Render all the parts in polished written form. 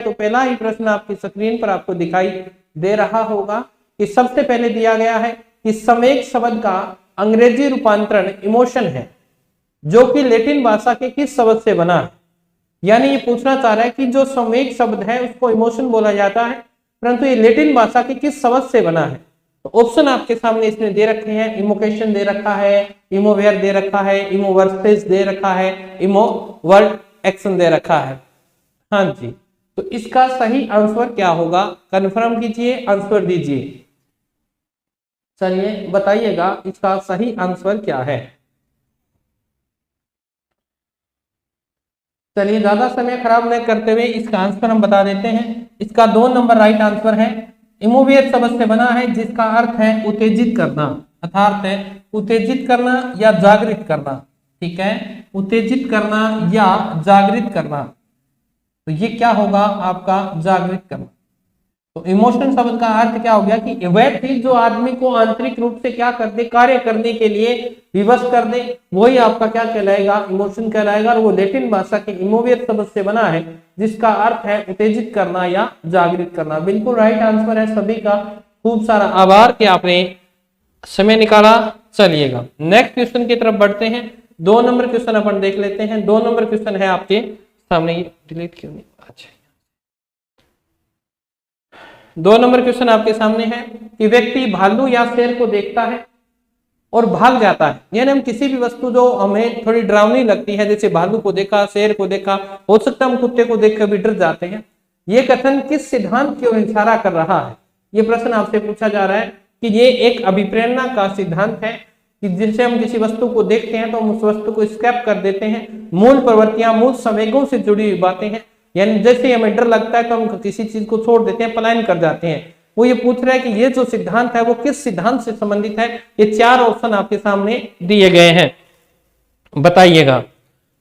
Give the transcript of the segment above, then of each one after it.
तो पहला ही प्रश्न आपकी स्क्रीन पर आपको दिखाई दे रहा होगा कि सबसे पहले दिया गया है कि संवेग शब्द का अंग्रेजी रूपांतरण इमोशन है, जो कि लैटिन भाषा के किस शब्द से बना है। यानी ये पूछना चाह रहा है कि जो संवेग शब्द है उसको इमोशन बोला जाता है, परंतु ये लैटिन भाषा के किस शब्द से बना है। तो ऑप्शन आपके सामने इसमें दे रखे हैं, इमोकेशन दे रखा है, इमोवेयर दे रखा है, इमोवर्सेस दे रखा है, इमोवर्ड एक्शन दे रखा है। हाँ जी, तो इसका सही आंसर क्या होगा, कंफर्म कीजिए, आंसर दीजिए। चलिए बताइएगा इसका सही आंसर क्या है। चलिए ज्यादा समय खराब न करते हुए इसका आंसर हम बता देते हैं। इसका 2 नंबर राइट आंसर है। इमोवेयर शब्द से बना है जिसका अर्थ है उत्तेजित करना, अर्थात है उत्तेजित करना या जागृत करना। ठीक है, उत्तेजित करना या जागृत करना, तो ये क्या होगा आपका जागृत करना। तो इमोशन शब्द का अर्थ क्या हो गया कि वह चीज जो आदमी को आंतरिक रूप से क्या कर दे, कार्य करने के लिए विवश कर दे, वही आपका क्या कहलाएगा, इमोशन कहलाएगा। और वो लैटिन भाषा के इमोवेयर शब्द से बना है जिसका अर्थ है उत्तेजित करना या जागृत करना। बिल्कुल राइट आंसर है सभी का। खूब सारा आभार कि आपने समय निकाला। चलिएगा नेक्स्ट क्वेश्चन की तरफ बढ़ते हैं। 2 नंबर क्वेश्चन अपन देख लेते हैं। 2 नंबर क्वेश्चन है आपके सामने। ये डिलीट क्यों नहीं, अच्छा 2 नंबर क्वेश्चन आपके सामने है कि व्यक्ति भालू या शेर को देखता है और भाग जाता है। यानी हम किसी भी वस्तु जो हमें थोड़ी डरावनी लगती है, जैसे भालू को देखा, शेर को देखा, हो सकता है हम कुत्ते को देख कर भी डर जाते हैं। ये कथन किस सिद्धांत की ओर इशारा कर रहा है। ये प्रश्न आपसे पूछा जा रहा है कि ये एक अभिप्रेरणा का सिद्धांत है कि जिससे हम किसी वस्तु को देखते हैं तो हम उस वस्तु को स्क्रैप कर देते हैं। मूल प्रवृत्तियां, मूल संवेगों से जुड़ी हुई बातें हैं। यानी जैसे हमें डर लगता है तो हम किसी चीज को छोड़ देते हैं, पलायन कर जाते हैं। वो ये पूछ रहा है कि ये जो सिद्धांत है वो किस सिद्धांत से संबंधित है। ये 4 ऑप्शन आपके सामने दिए गए हैं, बताइएगा।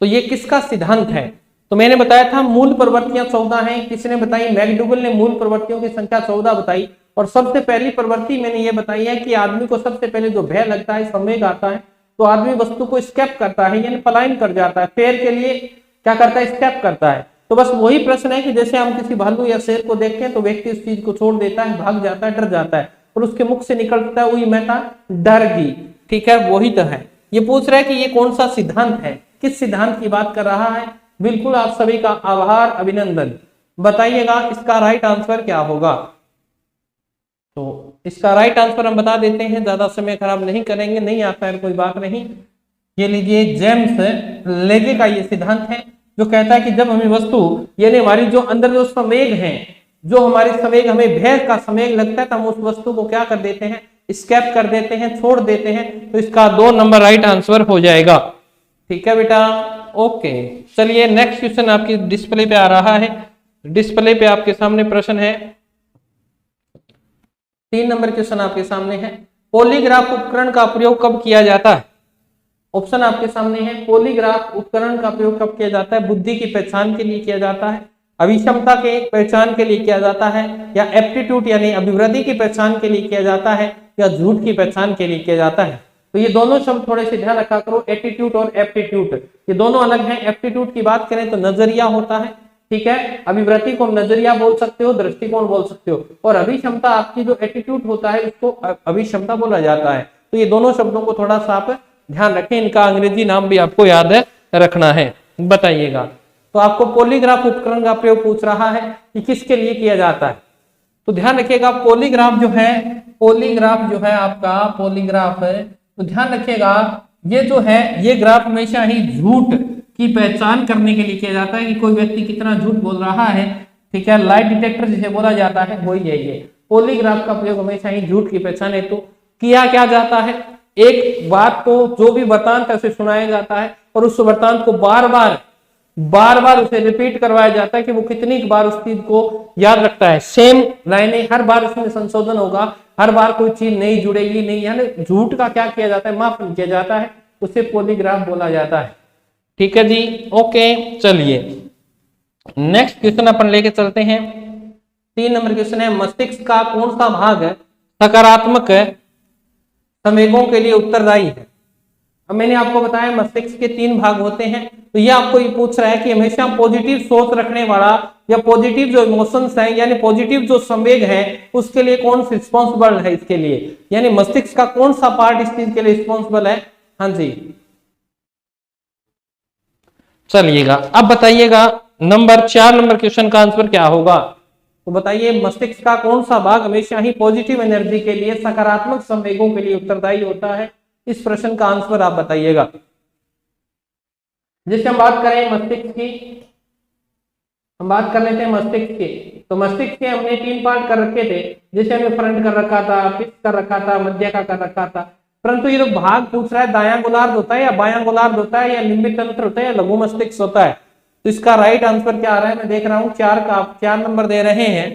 तो ये किसका सिद्धांत है। तो मैंने बताया था मूल प्रवृत्तियां 14 हैं। किसी ने बताई, मैकडूगल ने मूल प्रवृत्तियों की संख्या 14 बताई। और सबसे पहली प्रवृत्ति मैंने ये बताई है कि आदमी को सबसे पहले जो भय लगता है, संवेग आता है, तो आदमी वस्तु को स्केप करता है, यानी पलायन कर जाता है। पैर के लिए क्या करता है, स्केप करता है। तो बस वही प्रश्न है कि जैसे हम किसी भालू या शेर को देखते हैं तो व्यक्ति उस चीज को छोड़ देता है, भाग जाता है, डर जाता है, और उसके मुख से निकलता है, वही मैं था डर गई। ठीक है, वही तो है। ये पूछ रहा है कि ये कौन सा सिद्धांत है, किस सिद्धांत की बात कर रहा है। बिल्कुल आप सभी का आभार, अभिनंदन। बताइएगा इसका राइट आंसर क्या होगा। तो इसका राइट आंसर हम बता देते हैं, ज्यादा समय खराब नहीं करेंगे। नहीं आता है कोई बात नहीं। ये लीजिए, जेम्स लेगे का ये सिद्धांत है जो कहता है कि जब हमें वस्तु यानी हमारी जो अंदर जो संवेग है, जो हमारे संवेग, हमें भय का संवेग लगता है तो हम उस वस्तु को क्या कर देते हैं, स्केप कर देते हैं, छोड़ देते हैं। तो इसका 2 नंबर राइट आंसर हो जाएगा। ठीक है बेटा, ओके। चलिए नेक्स्ट क्वेश्चन आपकी डिस्प्ले पे आ रहा है। डिस्प्ले पे आपके सामने प्रश्न है, 3 नंबर क्वेश्चन आपके सामने है। पॉलीग्राफ उपकरण का प्रयोग कब किया जाता है। ऑप्शन आपके सामने है। पॉलीग्राफ उपकरण का प्रयोग कब किया जाता है। बुद्धि की पहचान के लिए किया जाता है, अभिक्षमता के पहचान के लिए किया जाता है, या एप्टीट्यूड यानी अभिवृद्धि की पहचान के लिए किया जाता है, या झूठ की पहचान के लिए किया जाता है। तो ये दोनों शब्द थोड़े से ध्यान रखा करो, एटीट्यूड और एप्टीट्यूड, ये दोनों अलग हैं। एप्टीट्यूड की बात करें तो नजरिया होता है, ठीक है। अभिवृत्ति को नजरिया बोल सकते हो, दृष्टिकोण बोल सकते हो, और अभिक्षमता आपकी जो एटीट्यूड होता है उसको अभिक्षमता बोला जाता है। तो ये दोनों शब्दों को थोड़ा सा आप ध्यान रखें, इनका अंग्रेजी नाम भी आपको याद रखना है। बताइएगा, तो आपको पॉलीग्राफ उपकरण का प्रयोग पूछ रहा है कि किसके लिए किया जाता है। तो ध्यान रखिएगा, पॉलीग्राफ जो है, पॉलीग्राफ जो है आपका, पॉलीग्राफ है, तो ध्यान रखिएगा ये जो है, ये ग्राफ हमेशा ही झूठ की पहचान करने के लिए किया जाता है कि कोई व्यक्ति कितना झूठ बोल रहा है। ठीक है, लाइट डिटेक्टर जिसे बोला जाता है वही है ये। पॉलीग्राफ का प्रयोग हमेशा ही झूठ की पहचान हेतु किया क्या जाता है। एक बात को, जो भी वृत्तांत है उसे सुनाया जाता है, और उस वृत्तांत को बार बार उसे रिपीट करवाया जाता है कि वो कितनी बार उस चीज को याद रखता है। सेम लाइनें, हर बार उसमें संशोधन होगा, हर बार कोई चीज नई जुड़ेगी नहीं, यानी झूठ का क्या किया जाता है, मापन किया जाता है, उसे पॉलीग्राफ बोला जाता है। ठीक है जी, ओके। चलिए नेक्स्ट क्वेश्चन अपन लेके चलते हैं। 3 नंबर क्वेश्चन है, मस्तिष्क का कौन सा भाग सकारात्मक संवेगों के लिए उत्तरदायी है। अब मैंने आपको बताया मस्तिष्क के 3 भाग होते हैं। तो ये आपको ये पूछ रहा है कि हमेशा पॉजिटिव सोच रखने वाला या पॉजिटिव जो इमोशंस हैं यानी पॉजिटिव जो संवेग है उसके लिए कौन रिस्पॉन्सिबल है इसके लिए, यानी मस्तिष्क का कौन सा पार्ट इस चीज के लिए रिस्पॉन्सिबल है। हाँ जी, चलिएगा अब बताइएगा नंबर 4 नंबर क्वेश्चन का आंसर क्या होगा। तो बताइए मस्तिष्क का कौन सा भाग हमेशा ही पॉजिटिव एनर्जी के लिए, सकारात्मक संवेगों के लिए उत्तरदायी होता है। इस प्रश्न का आंसर आप बताइएगा। जैसे हम बात करें मस्तिष्क की, हम बात कर लेते हैं मस्तिष्क के। तो मस्तिष्क के हमने 3 पार्ट कर रखे थे, जैसे हमने फ्रंट कर रखा था, पिछ कर रखा था, मध्य का कर रखा था। परंतु ये जो भाग पूछ रहा है दायां गोलार्ध होता है या बायां गोलार्ध होता है या लिम्बिक तंत्र होता है या लघु मस्तिष्क होता है। तो इसका राइट आंसर क्या आ रहा है, मैं देख रहा हूं 4 नंबर दे रहे हैं,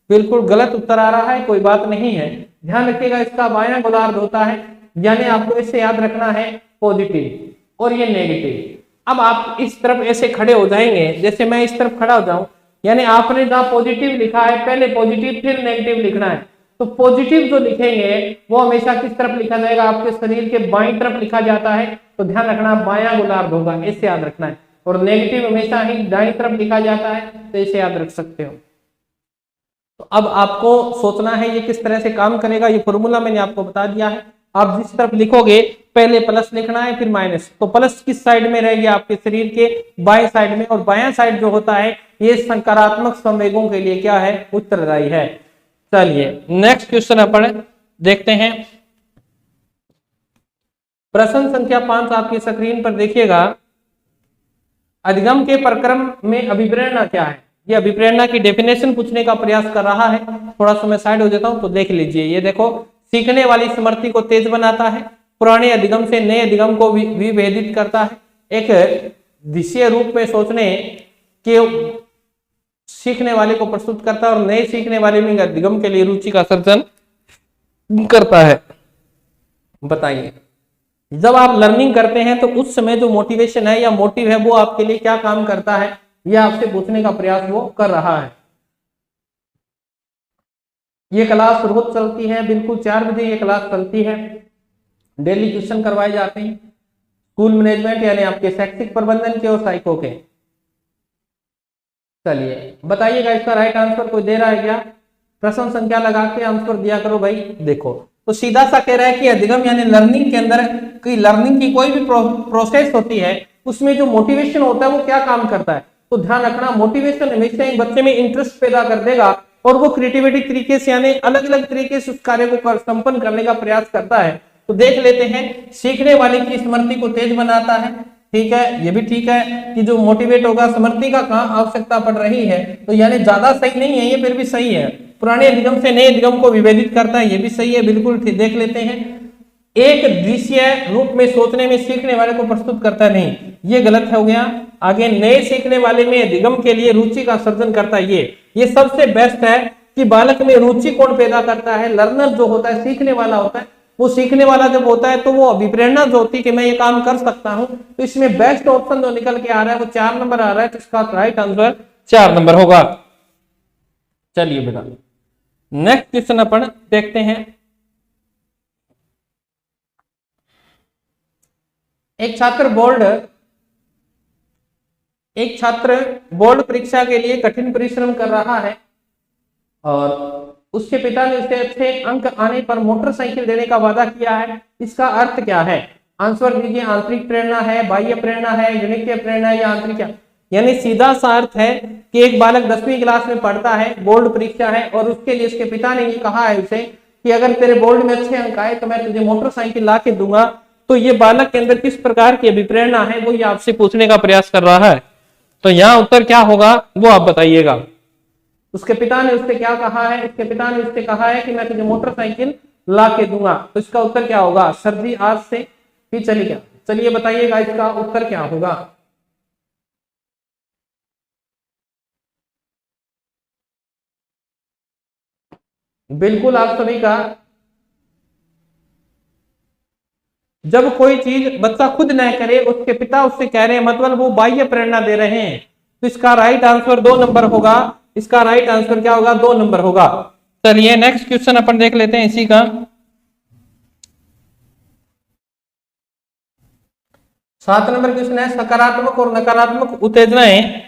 बिल्कुल गलत उत्तर आ रहा है, कोई बात नहीं है। ध्यान रखिएगा इसका बायां गोलार्ध होता है, यानी आपको इससे याद रखना है पॉजिटिव और ये नेगेटिव। अब आप इस तरफ ऐसे खड़े हो जाएंगे, जैसे मैं इस तरफ खड़ा हो जाऊं, यानी आपने जहां पॉजिटिव लिखा है पहले पॉजिटिव फिर नेगेटिव लिखना है। तो पॉजिटिव जो लिखेंगे वो हमेशा किस तरफ लिखा जाएगा, आपके शरीर के बाईं तरफ लिखा जाता है। तो ध्यान रखना बायां गोलार्ध होगा, इससे याद रखना है। और नेगेटिव हमेशा ही दाईं तरफ लिखा जाता है, तो इसे याद रख सकते हो। तो अब आपको सोचना है ये किस तरह से काम करेगा। ये फॉर्मूला मैंने आपको बता दिया है। आप जिस तरफ लिखोगे पहले प्लस लिखना है फिर माइनस। तो प्लस किस साइड में रहेगी, आपके शरीर के बाएं साइड में, और बायां साइड जो होता है ये सकारात्मक संवेगों के लिए क्या है, उत्तरदायी है। चलिए नेक्स्ट क्वेश्चन अपन देखते हैं। प्रश्न संख्या 5 आपकी स्क्रीन पर देखिएगा। अधिगम के प्रक्रम में अभिप्रेरणा क्या है। ये अभिप्रेरणा की डेफिनेशन पूछने का प्रयास कर रहा है। थोड़ा सा मैं साइड हो जाता हूं तो देख लीजिए। ये देखो, सीखने वाली स्मृति को तेज बनाता है, पुराने अधिगम से नए अधिगम को विभेदित करता है, एक दिशा रूप में सोचने के सीखने वाले को प्रस्तुत करता है और नए सीखने वाले में अधिगम के लिए रुचि का सर्जन करता है। बताइए जब आप लर्निंग करते हैं तो उस समय जो मोटिवेशन है या मोटिव है वो आपके लिए क्या काम करता है, यह आपसे पूछने का प्रयास वो कर रहा है। ये क्लास रोज चलती है, बिल्कुल 4 बजे ये क्लास चलती है। डेली क्वेश्चन करवाए जाते हैं स्कूल मैनेजमेंट यानी आपके शैक्षिक प्रबंधन के और साइको के। चलिए बताइएगा इसका राइट आंसर कोई दे रहा है क्या। प्रश्न संख्या लगा के आंसर दिया करो भाई। देखो तो सीधा सा कह रहा है कि अधिगम यानी लर्निंग के अंदर लर्निंग की कोई भी प्रोसेस होती है उसमें जो मोटिवेशन होता है वो क्या काम करता है। तो ध्यान रखना मोटिवेशन हमेशा एक बच्चे में इंटरेस्ट पैदा कर देगा और वो क्रिएटिविटी तरीके से यानी अलग अलग तरीके से उस कार्य को संपन्न करने का प्रयास करता है। तो देख लेते हैं, सीखने वाले की स्मृति को तेज बनाता है, ठीक है, ये भी ठीक है कि जो मोटिवेट होगा स्मृति का कहाँ आवश्यकता पड़ रही है, तो यानी ज्यादा सही नहीं है, ये फिर भी सही है। पुराने अधिगम से नए अधिगम को विभेदित करता है, ये भी सही है, बिल्कुल देख लेते हैं। एक दृश्य रूप में सोचने में सीखने वाले को प्रस्तुत करता नहीं, ये गलत हो गया। आगे नए सीखने वाले में अधिगम के लिए रुचि का सर्जन करता है, ये सबसे बेस्ट है कि बालक में रुचि कौन पैदा करता है, लर्नर जो होता है, सीखने वाला होता है। वो सीखने वाला जब होता है तो वो अभिप्रेरणा जो होती है कि मैं ये काम कर सकता हूं। तो इसमें बेस्ट ऑप्शन जो निकल के आ रहा है वो 4 नंबर आ रहा है, तो इसका राइट आंसर 4 नंबर होगा। चलिए बेटा नेक्स्ट क्वेश्चन अपन देखते हैं। एक छात्र बोर्ड परीक्षा के लिए कठिन परिश्रम कर रहा है और उसके पिता ने उसे अच्छे अंक आने पर मोटरसाइकिल देने का वादा किया है। इसका अर्थ क्या है, आंसर दीजिए। आंतरिक प्रेरणा है, बाह्य प्रेरणा है, जनित्य प्रेरणा है या आंतरिक। यानी सीधा सा अर्थ है कि एक बालक 10वीं क्लास में पढ़ता है, बोर्ड परीक्षा है और उसके लिए उसके पिता ने ये कहा है उसे कि अगर तेरे बोर्ड में अच्छे अंक आए तो मैं तुझे मोटरसाइकिल ला के दूंगा। तो ये बालक के अंदर किस प्रकार की अभिप्रेरणा है वो ये आपसे पूछने का प्रयास कर रहा है। तो यहाँ उत्तर क्या होगा वो आप बताइएगा। उसके पिता ने उससे क्या कहा है, उसके पिता ने उससे कहा है कि मैं तुझे मोटरसाइकिल ला के दूंगा। तो इसका उत्तर क्या होगा, सर जी आज से ही चली क्या। चलिए बताइएगा इसका उत्तर क्या होगा। बिल्कुल आप सभी का, जब कोई चीज बच्चा खुद न करे उसके पिता उससे कह रहे हैं मतलब वो बाह्य प्रेरणा दे रहे हैं। तो इसका राइट आंसर 2 नंबर होगा। इसका राइट आंसर क्या होगा, 2 नंबर होगा। चलिए नेक्स्ट क्वेश्चन अपन देख लेते हैं इसी का। 7 नंबर क्वेश्चन है, सकारात्मक और नकारात्मक उत्तेजनाएं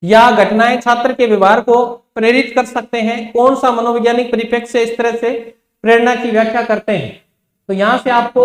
या घटनाएं छात्र के व्यवहार को प्रेरित कर सकते हैं? कौन सा मनोवैज्ञानिक परिप्रेक्ष्य से इस तरह से प्रेरणा की व्याख्या करते हैं? तो यहां से आपको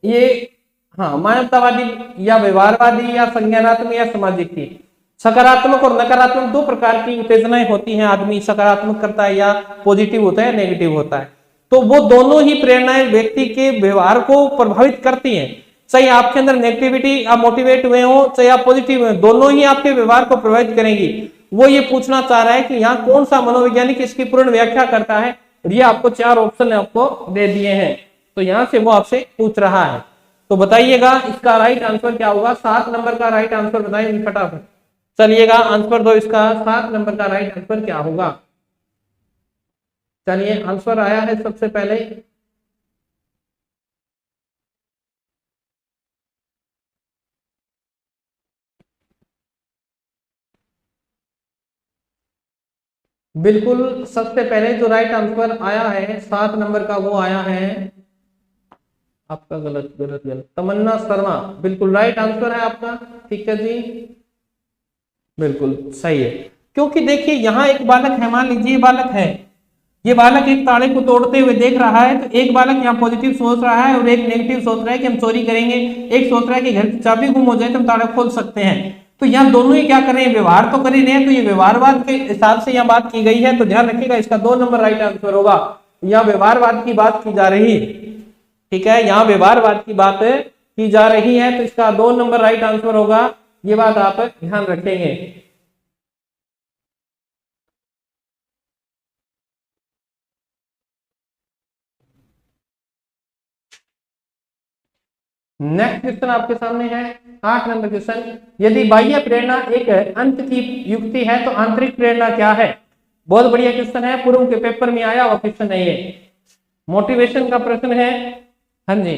ये, हाँ, मानवतावादी या व्यवहारवादी या संज्ञानात्मक या सामाजिक थी। सकारात्मक और नकारात्मक दो प्रकार की उत्तेजनाएं होती हैं, आदमी सकारात्मक करता है या पॉजिटिव होता है, नेगेटिव होता है। तो वो दोनों ही प्रेरणाएं व्यक्ति के व्यवहार को प्रभावित करती हैं। चाहे आपके अंदर नेगेटिविटी, आप मोटिवेट हुए हो, चाहे आप पॉजिटिव हुए, दोनों ही आपके व्यवहार को प्रभावित करेंगी। वो ये पूछना चाह रहा है कि यहाँ कौन सा मनोवैज्ञानिक इसकी पूर्ण व्याख्या करता है। ये आपको 4 ऑप्शन आपको दे दिए हैं, तो यहाँ से वो आपसे पूछ रहा है। तो बताइएगा इसका राइट आंसर क्या होगा? 7 नंबर का राइट आंसर बताइए फटाफट। चलिएगा आंसर दो इसका, 7 नंबर का राइट आंसर क्या होगा? चलिए आंसर आया है सबसे पहले, बिल्कुल सबसे पहले जो राइट आंसर आया है 7 नंबर का वो आया है आपका, गलत गलत गलत, तमन्ना शर्मा, बिल्कुल राइट आंसर है आपका। ठीक है जी, बिल्कुल सही है। क्योंकि देखिए यहाँ एक बालक है, मान लीजिए बालक है, ये बालक एक ताले को तोड़ते हुए देख रहा है, तो एक बालक यहाँ पॉजिटिव सोच रहा है और एक नेगेटिव सोच रहा है कि हम चोरी करेंगे। एक सोच रहा है कि घर की चाबी गुम हो जाए तो हम ताला खोल सकते हैं। तो यहाँ दोनों ही क्या कर रहे हैं? व्यवहार तो कर ही रहे हैं। तो ये व्यवहारवाद के हिसाब से यहाँ बात की गई है, तो ध्यान रखिएगा इसका 2 नंबर राइट आंसर होगा। यहाँ व्यवहारवाद की बात की जा रही, ठीक है, यहाँ व्यवहारवाद की बात की जा रही है, तो इसका 2 नंबर राइट आंसर होगा। ये बात आप ध्यान रखेंगे। नेक्स्ट क्वेश्चन आपके सामने है 8 नंबर क्वेश्चन। यदि बाह्य प्रेरणा एक अंत की युक्ति है तो आंतरिक प्रेरणा क्या है? बहुत बढ़िया क्वेश्चन है, पूर्व के पेपर में आया हुआ क्वेश्चन है ये, मोटिवेशन का प्रश्न है। हाँ जी,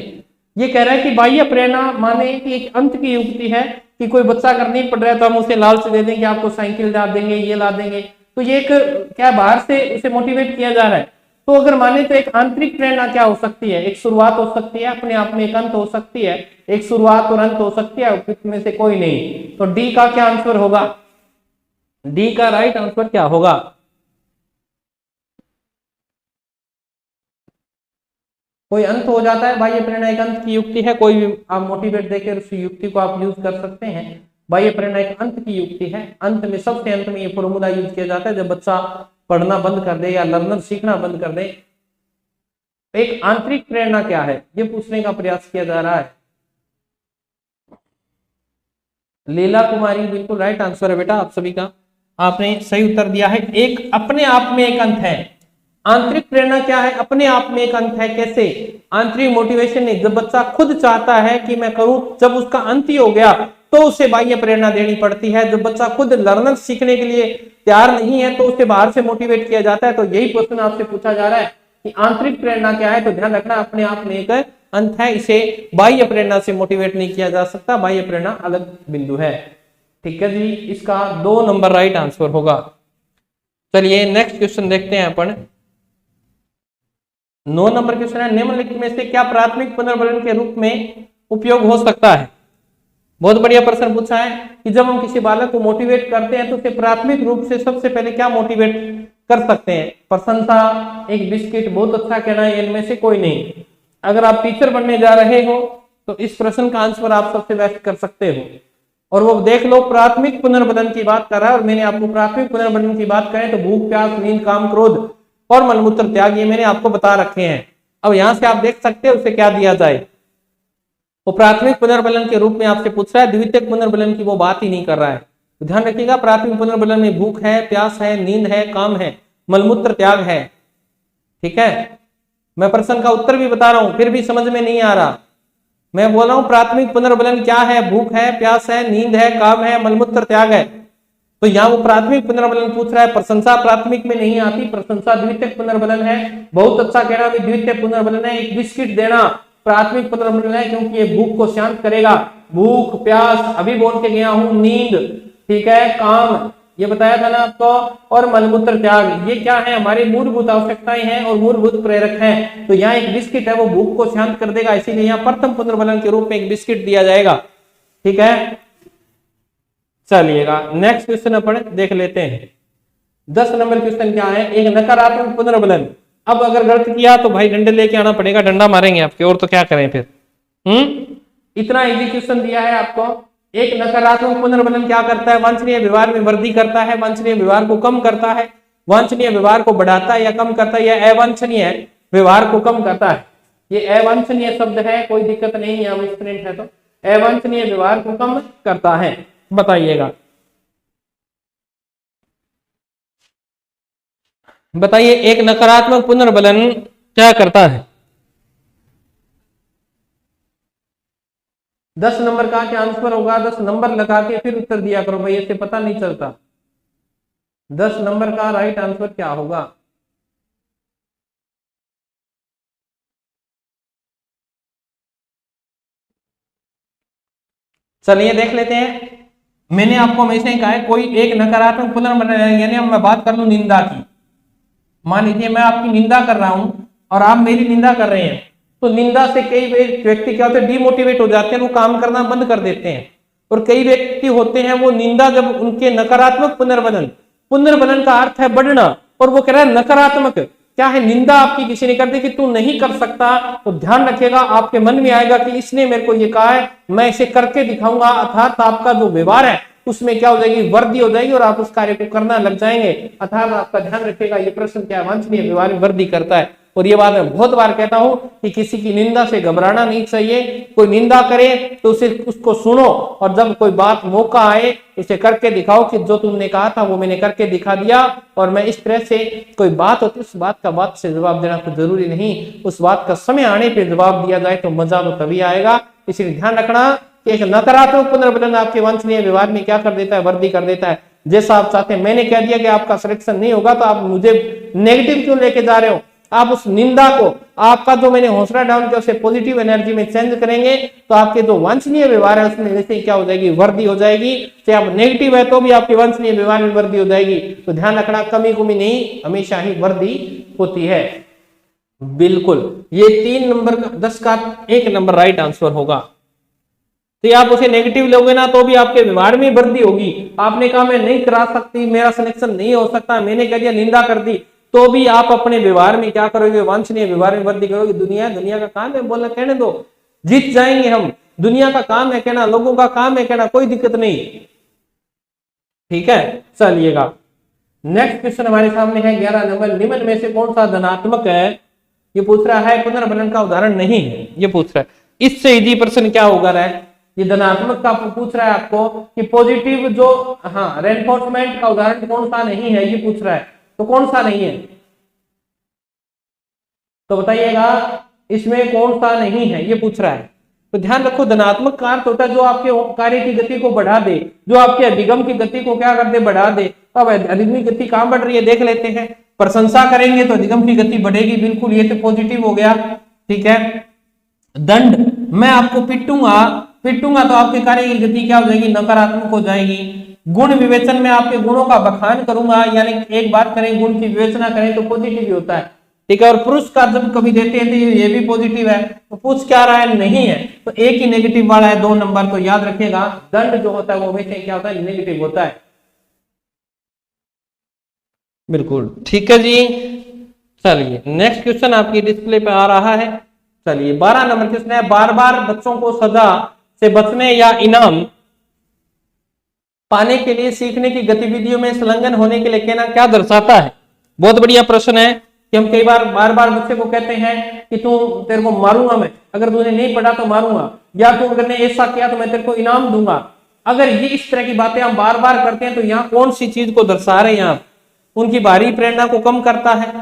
ये कह रहा है कि बाह्य प्रेरणा माने कि एक अंत की युक्ति है, कि कोई बच्चा अगर नहीं पढ़ रहा है तो हम उसे लालच दे देंगे, आपको साइकिल ला देंगे, ये ला देंगे। तो ये एक क्या बाहर से उसे मोटिवेट किया जा रहा है। तो अगर माने तो एक आंतरिक प्रेरणा क्या हो सकती है? एक शुरुआत हो सकती है, अपने आप में एक अंत हो सकती है, एक शुरुआत और अंत हो सकती है, इसमें से कोई नहीं। तो डी का क्या आंसर होगा? डी का राइट आंसर क्या होगा? कोई अंत हो जाता है, बाह्य प्रेरणा एक अंत की युक्ति है। कोई भी आप मोटिवेट देकर उस युक्ति को आप यूज कर सकते हैं। बाह्य प्रेरणा एक अंत की युक्ति है। अंत में, सबसे अंत में ये फॉर्मूला यूज किया जाता है जब बच्चा पढ़ना बंद कर दे या लर्नर सीखना बंद कर दे। एक आंतरिक प्रेरणा क्या है, ये पूछने का प्रयास किया जा रहा है। लीला कुमारी, बिल्कुल राइट आंसर है बेटा आप सभी का, आपने सही उत्तर दिया है। एक अपने आप में एक अंत है। आंतरिक प्रेरणा क्या है? अपने आप में एक अंत है। कैसे? आंतरिक मोटिवेशन नहीं, जब बच्चा खुद चाहता है कि मैं करूं, जब उसका अंत ही हो गया तो उसे बाह्य प्रेरणा देनी पड़ती है। जब बच्चा खुद लर्नर सीखने के लिए तैयार नहीं है तो उसे बाहर से मोटिवेट किया जाता है। तो यही क्वेश्चन आपसे पूछा जा रहा है कि आंतरिक प्रेरणा क्या है। तो ध्यान रखना, अपने आप में एक अंत है, इसे बाह्य प्रेरणा से मोटिवेट नहीं किया जा सकता। बाह्य प्रेरणा अलग बिंदु है। ठीक है जी, इसका 2 नंबर राइट आंसर होगा। चलिए नेक्स्ट क्वेश्चन देखते हैं अपन। 9 नंबर क्वेश्चन है, निम्नलिखित में से क्या प्राथमिक पुनर्बलन के रूप में उपयोग हो सकता है? बहुत बढ़िया प्रश्न पूछा है कि जब हम किसी बालक को मोटिवेट करते हैं तो उसे प्राथमिक रूप से सबसे पहले क्या मोटिवेट कर सकते हैं? प्रशंसा, एक बिस्किट, बहुत अच्छा कहना है, इनमें से कोई नहीं। अगर आप टीचर बनने जा रहे हो तो इस प्रश्न का आंसर आप सबसे बेस्ट कर सकते हो। और वो देख लो, प्राथमिक पुनर्बलन की बात कर रहा है, और मैंने आपको प्राथमिक पुनर्बलन की बात करें तो भूख, प्यास, नींद, काम, क्रोध और मलमूत्र त्याग, ये मैंने आपको बता रखे हैं। अब यहां से आप देख सकते हैं उसे क्या दिया जाए। वो प्राथमिक पुनर्बलन के रूप में आपसे पूछ रहा है, द्वितीयक पुनर्बलन की वो बात ही नहीं कर रहा है। तो ध्यान रखिएगा, प्राथमिक पुनर्बलन में भूख है, प्यास है, नींद है, काम है, मलमूत्र त्याग है। ठीक है, मैं प्रश्न का उत्तर भी बता रहा हूं फिर भी समझ में नहीं आ रहा। मैं बोल रहा हूं प्राथमिक पुनर्बलन क्या है? भूख है, प्यास है, नींद है, काम है, मलमूत्र त्याग है। तो यहाँ वो प्राथमिक पुनर्बलन पूछ रहा है। प्रशंसा प्राथमिक में नहीं आती, प्रशंसा द्वितीयक पुनर्बलन है। बहुत अच्छा कहना भी द्वितीयक पुनर्बलन है। एक बिस्किट देना प्राथमिक पुनर्बलन है, क्योंकि ये भूख को शांत करेगा। भूख, प्यास अभी बोल के गया हूं, नींद, ठीक है, काम ये बताया था ना आपको, और मलमूत्र त्याग, ये क्या है? हमारी मूलभूत आवश्यकताएं हैं और मूलभूत प्रेरक हैं। तो यहाँ एक बिस्किट है, वो भूख को शांत कर देगा, इसीलिए यहाँ प्रथम पुनर्बलन के रूप में एक बिस्किट दिया जाएगा। ठीक है, चलिएगा नेक्स्ट क्वेश्चन अपन देख लेते हैं। 10 नंबर क्वेश्चन क्या है, एक नकारात्मक पुनर्बलन। अब अगर गलत किया तो भाई डंडे लेके आना पड़ेगा, डंडा मारेंगे आपके, और तो क्या करें फिर। इतना इजी क्वेश्चन दिया है आपको। एक नकारात्मक पुनर्बलन क्या करता है, वांछनीय व्यवहार में वृद्धि करता है, वांछनीय व्यवहार को कम करता है, वांछनीय व्यवहार को बढ़ाता है या कम करता है, या अवांछनीय व्यवहार को कम करता है। ये अवांछनीय शब्द है, कोई दिक्कत नहीं है, स्टूडेंट है तो अवांछनीय व्यवहार को कम करता है। बताइएगा, बताइए एक नकारात्मक पुनर्बलन क्या करता है। 10 नंबर का क्या आंसर होगा, 10 नंबर लगा के फिर उत्तर दिया करो भाई, ऐसे पता नहीं चलता। 10 नंबर का राइट आंसर क्या होगा। चलिए देख लेते हैं। मैंने आपको हमेशा ही कहा है, कोई एक नकारात्मक पुनर्बलन, यानी अब मैं बात कर लूं निंदा की। मान लीजिए मैं आपकी निंदा कर रहा हूं और आप मेरी निंदा कर रहे हैं, तो निंदा से कई व्यक्ति क्या होते हैं, डिमोटिवेट हो जाते हैं, वो काम करना बंद कर देते हैं। और कई व्यक्ति होते हैं वो निंदा, जब उनके नकारात्मक पुनर्बलन, पुनर्बलन का अर्थ है बढ़ना, और वो कह रहा है नकारात्मक क्या है, निंदा आपकी किसी ने कर दी कि तू नहीं कर सकता, तो ध्यान रखिएगा आपके मन में आएगा कि इसने मेरे को ये कहा है, मैं इसे करके दिखाऊंगा, अर्थात आपका जो व्यवहार है उसमें क्या हो जाएगी, वृद्धि हो जाएगी और आप उस कार्य को करना लग जाएंगे। अर्थात आपका ध्यान रखिएगा ये प्रश्न क्या वांछनीय व्यवहार में वृद्धि करता है। और ये बात मैं बहुत बार कहता हूं कि किसी की निंदा से घबराना नहीं चाहिए। कोई निंदा करे तो उसे उसको सुनो, और जब कोई बात मौका आए इसे करके दिखाओ कि जो तुमने कहा था वो मैंने करके दिखा दिया। और मैं इस तरह से कोई बात होती उस बात का बात से जवाब देना कुछ जरूरी नहीं, उस बात का समय आने पर जवाब दिया जाए तो मजा तो तभी आएगा। इसलिए ध्यान रखना कि एक नकारात्मक पुनर्बलन आपके वांछनीय व्यवहार में क्या कर देता है, वृद्धि कर देता है। जैसा आप चाहते हैं, मैंने कह दिया कि आपका सिलेक्शन नहीं होगा तो आप मुझे नेगेटिव क्यों लेके जा रहे हो। आप उस निंदा को, आपका जो मैंने हौसला डाउन किया उसे पॉजिटिव एनर्जी में चेंज करेंगे तो आपके जो वांछनीय व्यवहार है उसमें जैसे क्या हो जाएगी, वृद्धि हो जाएगी। चाहे आप नेगेटिव है तो भी आपके वांछनीय व्यवहार में वृद्धि हो जाएगी। तो ध्यान रखना, कमी कुमी नहीं, हमेशा ही वृद्धि होती है। बिल्कुल, ये 3 नंबर का 10 का 1 नंबर राइट आंसर होगा। तो आप उसे नेगेटिव लोगे ना तो भी आपके व्यवहार में वृद्धि होगी। आपने कहा मैं नहीं करा सकती, मेरा सिलेक्शन नहीं हो सकता, मैंने कह दिया, निंदा कर दी, तो भी आप अपने व्यवहार में क्या करोगे, वांछनीय व्यवहार में वृद्धि करोगे। दुनिया का काम है बोलना, कहने दो, जीत जाएंगे हम। दुनिया का काम है कहना, लोगों का काम है कहना, कोई दिक्कत नहीं। ठीक है, चलिएगा नेक्स्ट क्वेश्चन हमारे सामने है 11 नंबर। निम्न में से कौन सा धनात्मक है, ये पूछ रहा है, पुनर्बलन का उदाहरण नहीं है, ये पूछ रहा है। इससे इजी प्रश्न क्या होगा रहा है, ये धनात्मक का पूछ रहा है आपको कि पॉजिटिव जो, हाँ, रेनफोर्समेंट का उदाहरण कौन सा नहीं है, ये पूछ रहा है। तो कौन सा नहीं है, तो बताइएगा इसमें कौन सा नहीं है, ये पूछ रहा है। तो ध्यान रखो, धनात्मक का अर्थ होता है जो आपके कार्य की गति को बढ़ा दे, जो आपके अधिगम की गति को क्या कर दे, बढ़ा दे। तो अब अधिगम की गति कहां बढ़ रही है देख लेते हैं। प्रशंसा करेंगे तो अधिगम की गति बढ़ेगी, बिल्कुल, ये तो पॉजिटिव हो गया। ठीक है, दंड, मैं आपको पिटूंगा तो आपके कार्य की गति क्या हो जाएगी, नकारात्मक हो जाएगी। गुण विवेचन में आपके गुणों का बखान करूंगा, यानी एक बात करें, गुण की विवेचना करें तो पॉजिटिव ही होता है। ठीक है, और पुरस्कार जब कभी देते हैं तो ये भी पॉजिटिव है। तो पूछ क्या रहा है, नहीं है, तो एक ही नेगेटिव वाला है 2 नंबर। तो याद रखिएगा, दंड जो होता है वो हमेशा क्या होता है, नेगेटिव होता है। बिल्कुल ठीक है जी। चलिए नेक्स्ट क्वेश्चन आपकी डिस्प्ले पे आ रहा है। चलिए 12 नंबर क्वेश्चन है, बार बार बच्चों को सजा से बचने या इनाम पाने के लिए सीखने की गतिविधियों में संलग्न होने के लिए कहना क्या दर्शाता है। बहुत बढ़िया प्रश्न है कि हम कई बार बार बच्चे को कहते हैं कि तू, तेरे को मारूंगा मैं, अगर तूने नहीं पढ़ा तो मारूंगा, या तू अगर ने ऐसा किया तो मैं तेरे को इनाम दूंगा। अगर ये इस तरह की बातें हम बार बार करते हैं तो यहाँ कौन सी चीज को दर्शा रहे हैं आप, उनकी बाहरी प्रेरणा को कम करता है।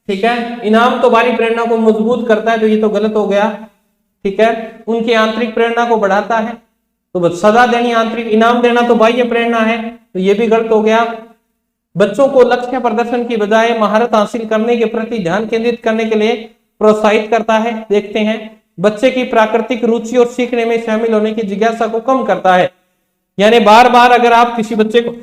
ठीक है, इनाम तो बाहरी प्रेरणा को मजबूत करता है, तो ये तो गलत हो गया। ठीक है, उनकी आंतरिक प्रेरणा को बढ़ाता है, तो सजा देनी आंतरिक, इनाम देना तो बाह्य प्रेरणा है, तो ये भी गलत हो गया। बच्चों को लक्ष्य प्रदर्शन की बजाय महारत हासिल करने के प्रति ध्यान केंद्रित करने के लिए प्रोत्साहित करता है। देखते हैं, बच्चे की प्राकृतिक रुचि और सीखने में शामिल होने की जिज्ञासा को कम करता है। यानी बार बार अगर आप किसी बच्चे को,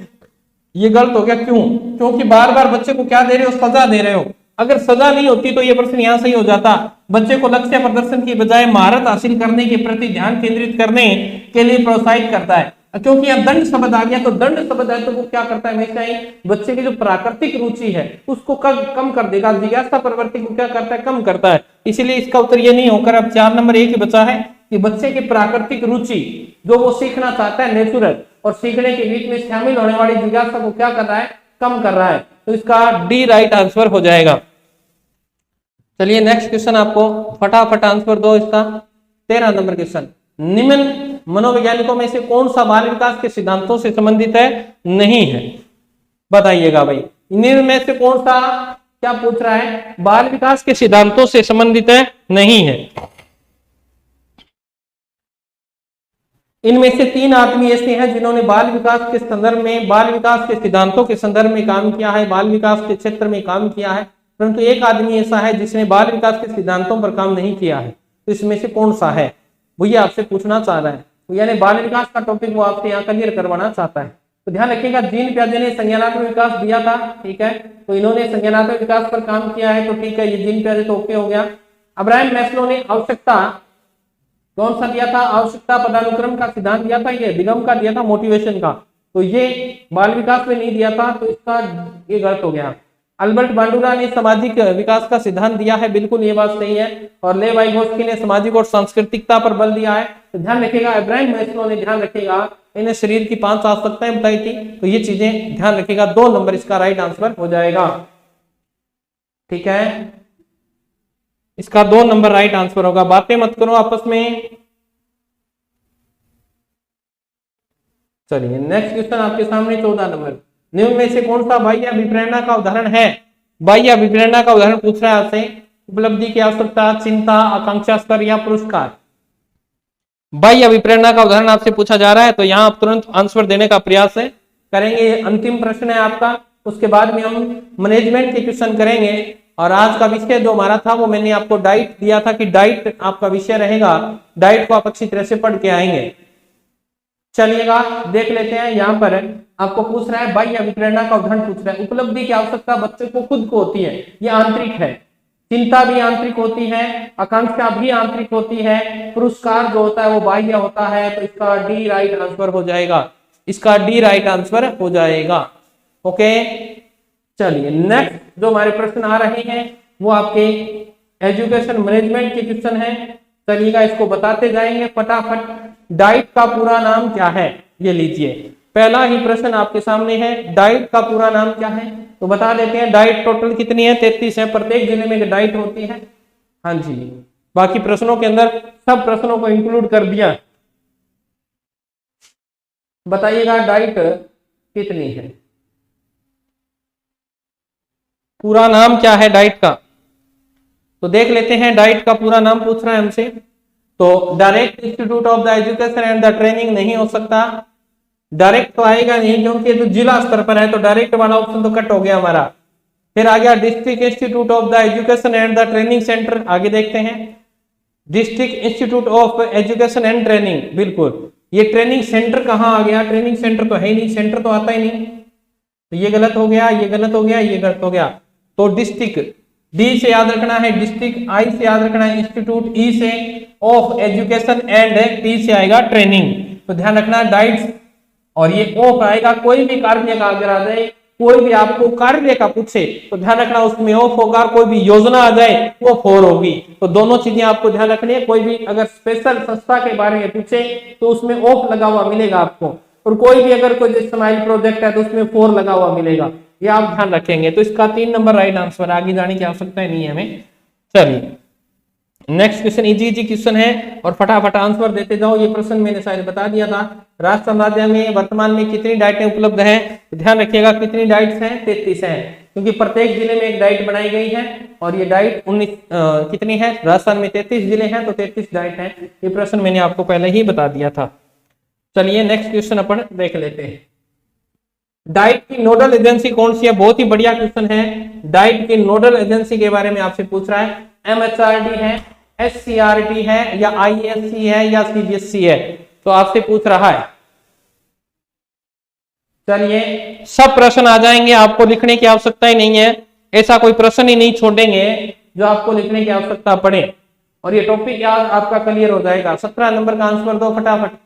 ये गलत हो गया, क्यों, क्योंकि बार बार बच्चे को क्या दे रहे हो, सजा दे रहे हो। अगर सजा नहीं होती तो ये प्रश्न यहां सही हो जाता। बच्चे को लक्ष्य प्रदर्शन की बजाय महारत हासिल करने के प्रति ध्यान केंद्रित करने के लिए प्रोत्साहित करता है। क्योंकि यहाँ दंड शब्द आ गया, तो दंड शब्द है तो वो क्या करता है, हमेशा ही बच्चे की जो प्राकृतिक रुचि है उसको कम कर देगा, जिज्ञासा प्रवृत्ति को क्या करता है, कम करता है। इसीलिए इसका उत्तर ये नहीं होकर अब 4 नंबर एक ही बचा है कि बच्चे की प्राकृतिक रुचि जो वो सीखना चाहता है नेचुरल, और सीखने के बीच में शामिल होने वाली जिज्ञासा को क्या कर रहा है, कम कर रहा है। तो इसका डी राइट आंसर हो जाएगा। चलिए नेक्स्ट क्वेश्चन आपको फटाफट आंसर दो इसका। 13 नंबर क्वेश्चन, निम्न मनोवैज्ञानिकों में से कौन सा बाल विकास के सिद्धांतों से संबंधित है, नहीं है, बताइएगा भाई। निम्न में से कौन सा, क्या पूछ रहा है, बाल विकास के सिद्धांतों से संबंधित है, नहीं है। इनमें से 3 आदमी ऐसे हैं जिन्होंने बाल विकास के संदर्भ में, बाल विकास के सिद्धांतों के संदर्भ में काम किया है, बाल विकास के क्षेत्र में काम किया है, परंतु एक आदमी ऐसा है जिसने बाल विकास के सिद्धांतों पर काम नहीं किया है। तो इसमें से कौन सा है, भैया आपसे पूछना चाह रहा है। यानी बाल विकास का टॉपिक वो आपसे यहाँ क्लियर करवाना चाहता है। तो ध्यान रखिएगा, जीन पियाजे ने संज्ञानात्मक विकास दिया था, ठीक है, तो इन्होंने संज्ञानात्मक विकास पर काम किया है, तो ठीक है, ये जीन पियाजे तो ओके हो गया। अब्राहम मैस्लो ने आवश्यकता कौन सा दिया था, आवश्यकता पदानुक्रम का सिद्धांत दिया था, ये बिगम का दिया था, मोटिवेशन का, तो ये बाल विकास में नहीं दिया था, तो इसका ये गलत हो गया। अल्बर्ट बांडुरा ने सामाजिक विकास का सिद्धांत दिया है, बिल्कुल ये बात सही है। और ले वाइगोत्स्की ने सामाजिक और सांस्कृतिकता पर बल दिया है। तो ध्यान रखिएगा, अब्राहम मैस्लो ने, ध्यान रखिएगा, इन्हें शरीर की 5 आवश्यकताएं बताई थी, तो ये चीजें ध्यान रखिएगा। 2 नंबर इसका राइट आंसर हो जाएगा, ठीक है, इसका 2 नंबर राइट आंसर होगा। बातें मत करो आपस में। चलिए नेक्स्ट क्वेश्चन आपके सामने 14 नंबर, निम्न में से कौन सा बाह्य अभिप्रेरणा का उदाहरण है। बाह्य अभिप्रेरणा का उदाहरण पूछ रहा है आपसे, उपलब्धि की आवश्यकता, चिंता, आकांक्षा स्तर या पुरस्कार। बाह्य अभिप्रेरणा का उदाहरण आपसे पूछा जा रहा है, तो यहाँ आप तुरंत आंसर देने का प्रयास करेंगे। अंतिम प्रश्न है आपका, उसके बाद में हम मैनेजमेंट के क्वेश्चन करेंगे। और आज का विषय जो हमारा था वो मैंने आपको डाइट दिया था कि डाइट आपका विषय रहेगा, डाइट को आप अच्छी तरह से पढ़ के आएंगे। चलिएगा देख लेते हैं, यहाँ पर आपको पूछ रहा है बाह्य अभिप्रेरणा का उदाहरण पूछ रहा है। उपलब्धि की आवश्यकता बच्चे को खुद को होती है, ये आंतरिक है। चिंता भी आंतरिक होती है, आकांक्षा भी आंतरिक होती है, पुरस्कार जो होता है वो बाह्य होता है। तो इसका डी राइट आंसर हो जाएगा, इसका डी राइट आंसर हो जाएगा। ओके, चलिए नेक्स्ट जो हमारे प्रश्न आ रहे हैं वो आपके एजुकेशन मैनेजमेंट के क्वेश्चन है। चलिएगा इसको बताते जाएंगे फटाफट। डाइट का पूरा नाम क्या है, ये लीजिए, पहला ही प्रश्न आपके सामने है, डाइट का पूरा नाम क्या है, तो बता देते हैं। डाइट टोटल कितनी है, 33 है, प्रत्येक जिले में डाइट होती है। हाँ जी, बाकी प्रश्नों के अंदर सब प्रश्नों को इंक्लूड कर दिया। बताइएगा डाइट कितनी है, पूरा नाम क्या है डाइट का, तो देख लेते हैं। डाइट का पूरा नाम पूछ रहा है हमसे, तो direct institute of the education and the training नहीं हो सकता, डायरेक्ट तो आएगा नहीं क्योंकि तो जिला स्तर पर है, तो डायरेक्ट वाला ऑप्शन तो कट हो गया हमारा। फिर आ गया district institute of the education and the training centre, आगे देखते हैं। District institute of education and training, बिल्कुल ये ट्रेनिंग सेंटर कहाँ आ गया, ट्रेनिंग सेंटर तो है ही नहीं, सेंटर तो आता ही नहीं, तो ये गलत हो गया, ये गलत हो गया, ये गलत हो गया। तो डिस्ट्रिक्ट डी से याद रखना है, डिस्ट्रिक्ट आई से याद रखना है, इंस्टीट्यूट ई से ऑफ एजुकेशन एंड टी से आएगा ट्रेनिंग। तो ध्यान रखना डाइट और ये ऑफ आएगा। कोई भी कार्य का अगर आ जाए, कोई भी आपको कार्य का पूछे तो ध्यान रखना उसमें ऑफ होगा, कोई भी योजना आ जाए वो 4 होगी। तो दोनों चीजें आपको ध्यान रखनी है। कोई भी अगर स्पेशल संस्था के बारे में पूछे तो उसमें ऑफ लगा हुआ मिलेगा आपको, और कोई भी अगर कोई स्माइल प्रोजेक्ट है तो उसमें 4 लगा हुआ मिलेगा, ये आप ध्यान रखेंगे। तो इसका 3 नंबर राइट आंसर, आगे जाने की आवश्यकता नहीं है हमें। चलिए नेक्स्ट क्वेश्चन इजी क्वेश्चन है और फटाफट आंसर देते जाओ। ये प्रश्न मैंने शायद बता दिया था। राष्ट्र साम्राज्य में वर्तमान में कितनी डाइटें उपलब्ध हैं, तो ध्यान रखिएगा कितनी डाइट्स हैं, 33 हैं, क्योंकि प्रत्येक जिले में एक डाइट बनाई गई है। और ये डाइट 19 कितनी है, राजस्थान में 33 जिले हैं तो 33 डाइट हैं। ये प्रश्न मैंने आपको पहले ही बता दिया था। चलिए नेक्स्ट क्वेश्चन अपन देख लेते हैं। डाइट की नोडल एजेंसी कौन सी है, बहुत ही बढ़िया क्वेश्चन है। डाइट की नोडल एजेंसी के बारे में आपसे पूछ रहा है। MHRD है, SCRT है, या ISC है, या CBSC है, तो आपसे पूछ रहा है। चलिए सब प्रश्न आ जाएंगे, आपको लिखने की आवश्यकता ही नहीं है, ऐसा कोई प्रश्न ही नहीं छोड़ेंगे जो आपको लिखने की आवश्यकता पड़े, और ये टॉपिक याद आपका क्लियर हो जाएगा। 17 नंबर का आंसर दो फटाफट।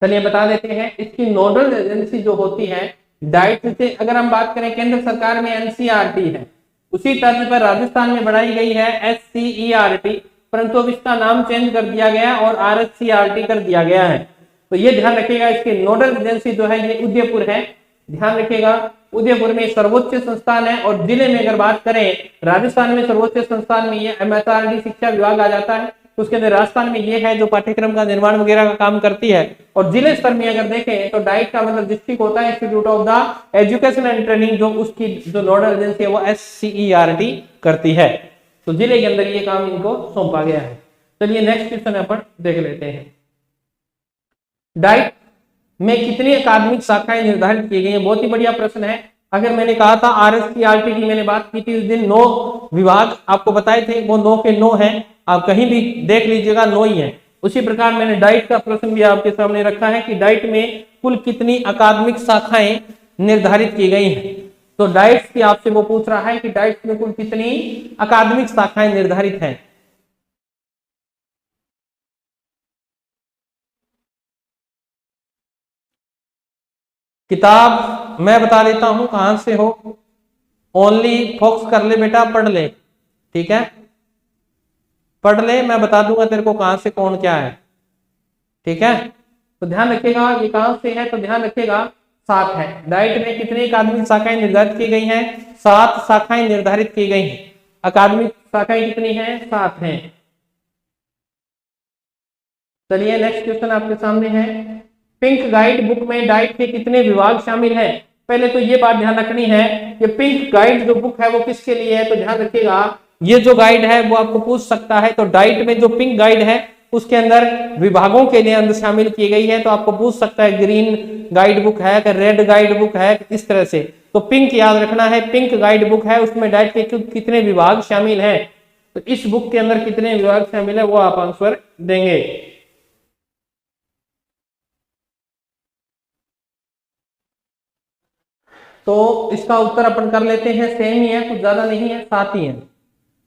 चलिए बता देते हैं, इसकी नोडल एजेंसी जो होती है डाइट से, अगर हम बात करें केंद्र सरकार में एनसीईआरटी है, उसी तर्ज पर राजस्थान में बढ़ाई गई है एससीईआरटी, परंतु अब इसका नाम चेंज कर दिया गया और आरएससीईआरटी कर दिया गया है। तो ये ध्यान रखिएगा, इसकी नोडल एजेंसी जो है ये उदयपुर है, ध्यान रखिएगा। उदयपुर में सर्वोच्च संस्थान है। और जिले में अगर बात करें, राजस्थान में सर्वोच्च संस्थान में ये एमएचआरडी शिक्षा विभाग आ जाता है, तो उसके अंदर राजस्थान में ये है जो पाठ्यक्रम का निर्माण वगैरह का काम करती है। और जिले स्तर में अगर देखें तो डाइट का मतलब डिस्ट्रिक्ट होता है institute of the education and training, जो उसकी जो नोडल एजेंसी है वो एससीईआरटी करती है। तो जिले के अंदर ये काम इनको सौंपा गया है। चलिए नेक्स्ट क्वेश्चन अपन देख लेते हैं। डाइट में कितनी अकादमिक शाखाएं निर्धारित की गई है? बहुत ही बढ़िया प्रश्न है। अगर मैंने कहा था आरएससीईआरटी की मैंने बात की थी उस दिन 9 विभाग आपको बताए थे, वो 9 के 9 हैं, आप कहीं भी देख लीजिएगा 9 ही है। उसी प्रकार मैंने डाइट का प्रश्न भी आपके सामने रखा है कि डाइट में कुल कितनी अकादमिक शाखाएं निर्धारित की गई हैं। तो डाइट की आपसे वो पूछ रहा है कि डाइट में कुल कितनी अकादमिक शाखाएं निर्धारित हैं। किताब मैं बता देता हूं कहां से हो, ओनली फोकस कर ले बेटा, पढ़ ले, ठीक है, पढ़ ले, मैं बता दूंगा तेरे को कहां से कौन क्या है, ठीक है। तो ध्यान रखिएगा ये कहां से है, तो ध्यान रखिएगा 7 है। डाइट में कितनी अकादमिक शाखाएं निर्धारित की गई हैं? 7 शाखाएं निर्धारित की गई हैं। अकादमिक शाखाएं कितनी हैं? 7 हैं। चलिए नेक्स्ट क्वेश्चन आपके सामने है। पिंक गाइड बुक में डाइट के कितने विभाग शामिल हैं? पहले तो ये बात ध्यान रखनी है कि पिंक गाइड जो बुक है वो किसके लिए है, तो ध्यान रखिएगा ये जो गाइड है वो आपको पूछ सकता है। तो डाइट में जो पिंक गाइड है उसके अंदर विभागों के लिए अंदर शामिल की गई है, तो आपको पूछ सकता है ग्रीन गाइड बुक है, रेड गाइड बुक है, इस तरह से। तो पिंक याद रखना है, पिंक गाइड बुक है, उसमें डाइट के कितने विभाग शामिल हैं, तो इस बुक के अंदर कितने विभाग शामिल है वो आप आंसर देंगे। तो इसका उत्तर अपन कर लेते हैं, सेम ही है, कुछ ज्यादा नहीं है, 7 ही है,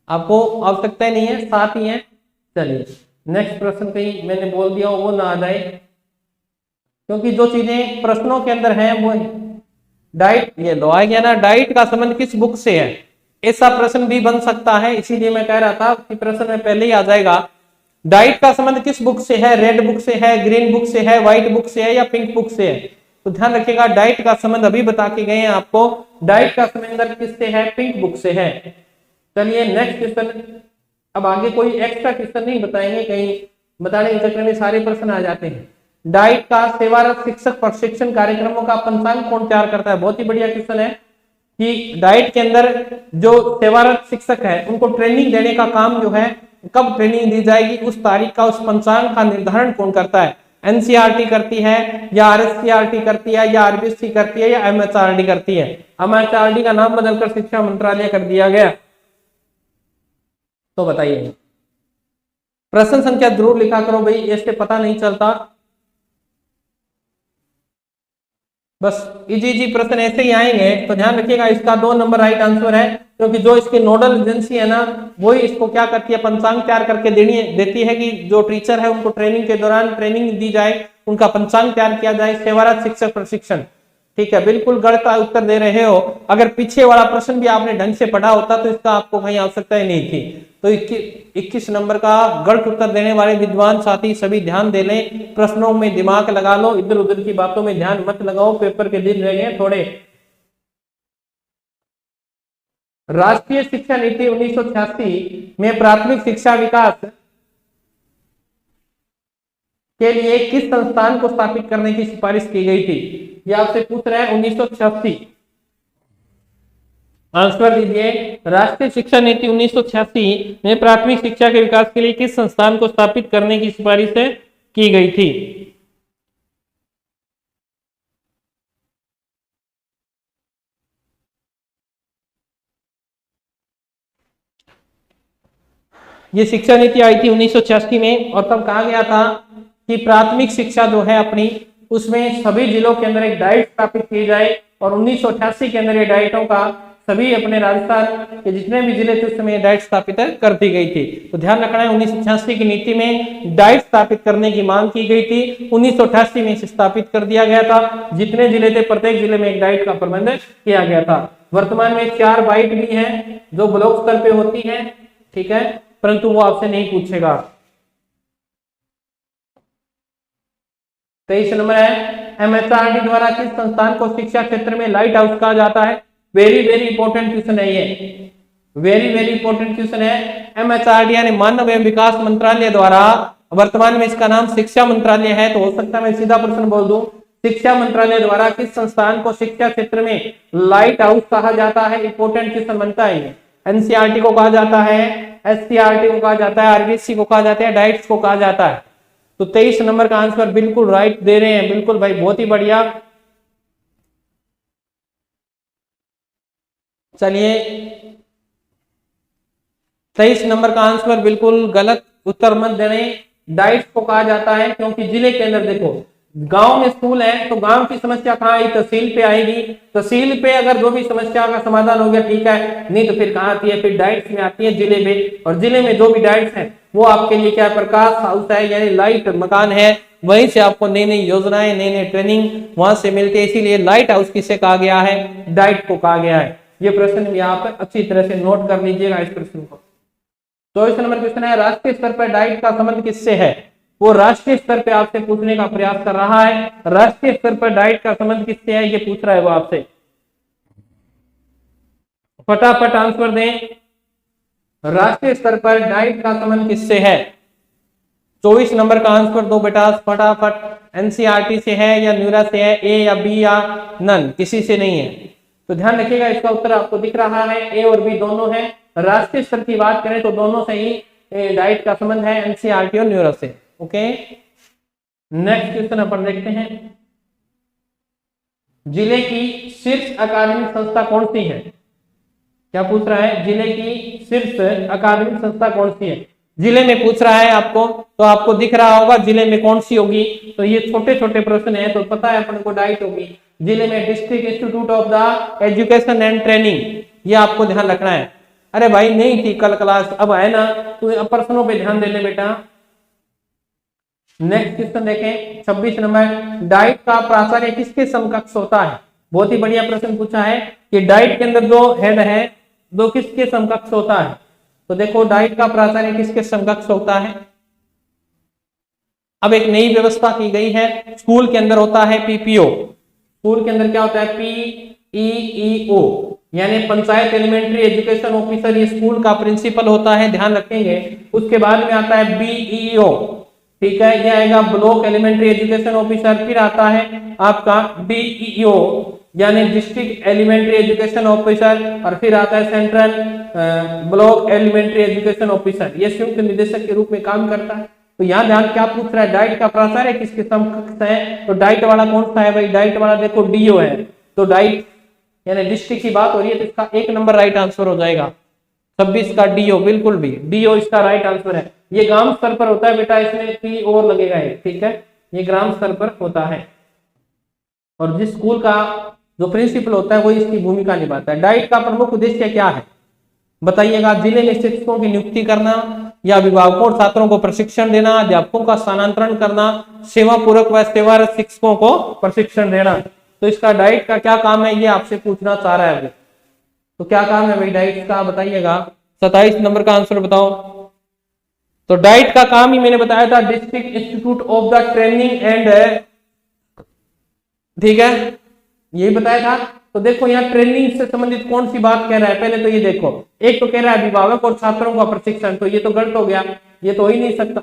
आपको आवश्यकता नहीं है, 7 ही है। चलिए नेक्स्ट प्रश्न कहीं मैंने बोल दिया वो ना आ जाए, क्योंकि जो चीजें प्रश्नों के अंदर हैं वो डाइट, ये लो आ गया ना, डाइट का संबंध किस बुक से है, ऐसा प्रश्न भी बन सकता है। इसीलिए मैं कह रहा था कि प्रश्न में पहले ही आ जाएगा डाइट का संबंध किस बुक से है, रेड बुक से है, ग्रीन बुक से है, व्हाइट बुक से है या पिंक बुक से है। तो ध्यान रखिएगा डाइट का संबंध अभी बता के गए हैं आपको, डाइट का संबंध किससे है, पिंक बुक से है। चलिए नेक्स्ट क्वेश्चन, अब आगे कोई एक्स्ट्रा क्वेश्चन नहीं बताएंगे, कहीं बताने के चक्कर में सारे प्रश्न आ जाते हैं। डाइट का सेवारत शिक्षक प्रशिक्षण कार्यक्रमों का पंचांग कौन तैयार करता है? बहुत ही बढ़िया क्वेश्चन है कि डाइट के अंदर जो सेवारत शिक्षक है उनको ट्रेनिंग देने का काम जो है, कब ट्रेनिंग दी जाएगी उस तारीख का, उस पंचांग का निर्धारण कौन करता है? एनसीईआरटी करती है या आरएससीईआरटी करती है या आरबीएससी करती है या एमएचआरडी करती है? एमएचआरडी का नाम बदलकर शिक्षा मंत्रालय कर दिया गया। तो बताइए, प्रश्न संख्या जरूर लिखा करो भाई, इससे पता नहीं चलता। बस इजी प्रश्न ऐसे ही आएंगे, तो ध्यान रखिएगा इसका 2 नंबर राइट आंसर है, क्योंकि जो इसकी नोडल एजेंसी है ना वही इसको क्या करती है, पंचांग तैयार करके देती है कि जो टीचर है उनको ट्रेनिंग के दौरान ट्रेनिंग दी जाए, उनका पंचांग तैयार किया जाए, सेवारत शिक्षक प्रशिक्षण। ठीक है, बिल्कुल गलत उत्तर दे रहे हो। अगर पीछे वाला प्रश्न भी आपने ढंग से पढ़ा होता तो इसका आपको कहीं आवश्यकता ही नहीं थी। तो 21 नंबर का गलत उत्तर देने वाले विद्वान साथी सभी ध्यान दे लें, प्रश्नों में दिमाग लगा लो, इधर उधर की बातों में ध्यान मत लगाओ, पेपर के दिन रह गए थोड़े। राष्ट्रीय शिक्षा नीति 1986 में प्राथमिक शिक्षा विकास के लिए किस संस्थान को स्थापित करने की सिफारिश की गई थी? ये आपसे पूछ रहा है 1986, आंसर दीजिए। राष्ट्रीय शिक्षा नीति 1986 में प्राथमिक शिक्षा के विकास के लिए किस संस्थान को स्थापित करने की सिफारिश की गई थी? ये शिक्षा नीति आई थी 1986 में, और तब कहा गया था कि प्राथमिक शिक्षा जो है अपनी, उसमें सभी जिलों के अंदर एक डाइट स्थापित की जाए, और 1988 के अंदर ये डाइटों का सभी अपने राजस्थान के जितने भी जिले थे उस समय डाइट स्थापित कर दी गई थी। तो ध्यान रखना है 1986 की नीति में डाइट स्थापित करने की मांग की गई थी, 1988 में इसे स्थापित कर दिया गया था। जितने जिले थे प्रत्येक जिले में एक डाइट का प्रबंध किया गया था। वर्तमान में 4 बाइट भी हैं जो ब्लॉक स्तर पे होती है, ठीक है, परंतु वो आपसे नहीं पूछेगा। 23 नंबर है एमएचआरडी द्वारा किस संस्थान को शिक्षा क्षेत्र में लाइट हाउस कहा जाता है? वेरी वेरी इंपॉर्टेंट क्वेश्चन है ये, वेरी वेरी इंपॉर्टेंट क्वेश्चन है। एमएचआरडी यानी मानव एवं विकास मंत्रालय द्वारा, वर्तमान में इसका नाम शिक्षा मंत्रालय है, तो हो सकता है मैं सीधा प्रश्न बोल दूं, शिक्षा मंत्रालय द्वारा किस संस्थान को शिक्षा क्षेत्र में लाइट हाउस कहा जाता है? इंपॉर्टेंट क्वेश्चन बनता है ये। एनसीईआरटी को कहा जाता है, एससीईआरटी को कहा जाता है, आरबीएससी को कहा जाता है, डाइट्स को कहा जाता है। तो 23 नंबर का आंसर बिल्कुल राइट दे रहे हैं, बिल्कुल भाई, बहुत ही बढ़िया। चलिए 23 नंबर का आंसर बिल्कुल गलत उत्तर मत देने। डाइट्स को कहा जाता है क्योंकि जिले के अंदर देखो गांव में स्कूल है तो गांव की समस्या कहाँ आई? तहसील पे आएगी। तहसील पे अगर जो भी समस्या का समाधान हो गया ठीक है, नहीं तो फिर कहाँ आती है? फिर डाइट्स में आती है जिले में। और जिले में जो भी डाइट्स है वो आपके लिए क्या? प्रकाश हाउस है, यानी लाइट मकान है। वहीं से आपको नई नई योजनाएं, नई नई ट्रेनिंग वहां से मिलती है। इसीलिए लाइट हाउस किसे कहा गया है? डाइट को कहा गया है। ये प्रश्न भी आप अच्छी तरह से नोट कर लीजिएगा इस प्रश्न को। 24 नंबर क्वेश्चन है राष्ट्रीय स्तर पर डाइट का संबंध किससे है? वो राष्ट्रीय स्तर पे आपसे पूछने का प्रयास कर रहा है। राष्ट्रीय स्तर पर डाइट का संबंध किससे है ये पूछ रहा है वो आपसे। फटाफट आंसर दें, राष्ट्रीय स्तर पर डाइट का संबंध किससे है? 24 नंबर का आंसर दो बेटा फटाफट। एनसीईआरटी से है या न्यूरा से है, ए या बी या नन, किसी से नहीं है। तो ध्यान रखिएगा इसका उत्तर आपको दिख रहा है, ए और बी दोनों है। राष्ट्रीय स्तर की बात करें तो दोनों से ही डाइट का संबंध है, एनसीईआरटी और न्यूरो से। ओके, नेक्स्ट क्वेश्चन अपन देखते हैं। जिले की शीर्ष अकादमिक संस्था कौन सी है? क्या पूछ रहा है? जिले की शीर्ष अकादमिक संस्था कौन सी है? जिले में पूछ रहा है आपको, तो आपको दिख रहा होगा जिले में कौन सी होगी। तो ये छोटे छोटे प्रश्न है तो पता है अपन को डाइट होगी। जिले में district institute of the education and training, ये आपको ध्यान रखना है। अरे भाई नहीं थी कल क्लास, अब है ना, तो प्रश्नों पे ध्यान दे ले बेटा। नेक्स्ट क्वेश्चन देखें 26 नंबर, डाइट का प्राचार्य किसके समकक्ष होता है? बहुत ही बढ़िया प्रश्न पूछा है कि डाइट के अंदर जो हेड है वो किसके समकक्ष होता है। तो देखो डाइट का प्राचार्य किसके समकक्ष होता है। अब एक नई व्यवस्था की गई है, स्कूल के अंदर होता है पीपीओ। स्कूल के अंदर क्या होता है? पीईओ, यानी पंचायत एलिमेंट्री एजुकेशन ऑफिसर, ये स्कूल का प्रिंसिपल होता है, ध्यान रखेंगे। उसके बाद में आता है बीईओ, ठीक है, ये आएगा ब्लॉक एलिमेंट्री एजुकेशन ऑफिसर। फिर आता है आपका डीईओ यानी डिस्ट्रिक्ट एलिमेंट्री एजुकेशन ऑफिसर, और फिर आता है central block elementary education officer. ये संयुक्त निदेशक के रूप में काम करता है। तो यहाँ ध्यान क्या पूछ रहा है? डाइट का प्राचार्य किसके समकक्ष है? तो डाइट वाला कौन सा है भाई? डाइट वाला देखो डीओ है। तो डाइट यानी डिस्ट्रिक्ट की बात हो रही है तो इसका 1 नंबर राइट आंसर हो जाएगा। 26 का डीओ, बिल्कुल भी डीओ इसका राइट आंसर है। ये ग्राम स्तर पर होता है बेटा, इसमें पी और लगेगा एक, ठीक है, ये ग्राम स्तर पर होता है। और जिस स्कूल का जो प्रिंसिपल होता है वो इसकी भूमिका निभाता है। डाइट का प्रमुख उद्देश्य क्या है बताइएगा? जिले में शिक्षकों की नियुक्ति करना या अभिभावकों और छात्रों को प्रशिक्षण देना, अध्यापकों का स्थानांतरण करना, सेवा पूर्वक व सेवारत शिक्षकों को प्रशिक्षण देना। तो इसका डाइट का क्या काम है ये आपसे पूछना चाह रहा है। तो क्या काम है भाई डाइट का बताइएगा। 27 नंबर का आंसर बताओ। तो डाइट का काम ही मैंने बताया था, district institute of the training and, ठीक है, यही बताया था। तो देखो यहाँ ट्रेनिंग से संबंधित कौन सी बात कह रहा है? पहले तो ये देखो, एक तो कह रहा है अभिभावक और छात्रों का प्रशिक्षण, तो ये तो गलत हो गया, ये तो हो ही नहीं सकता।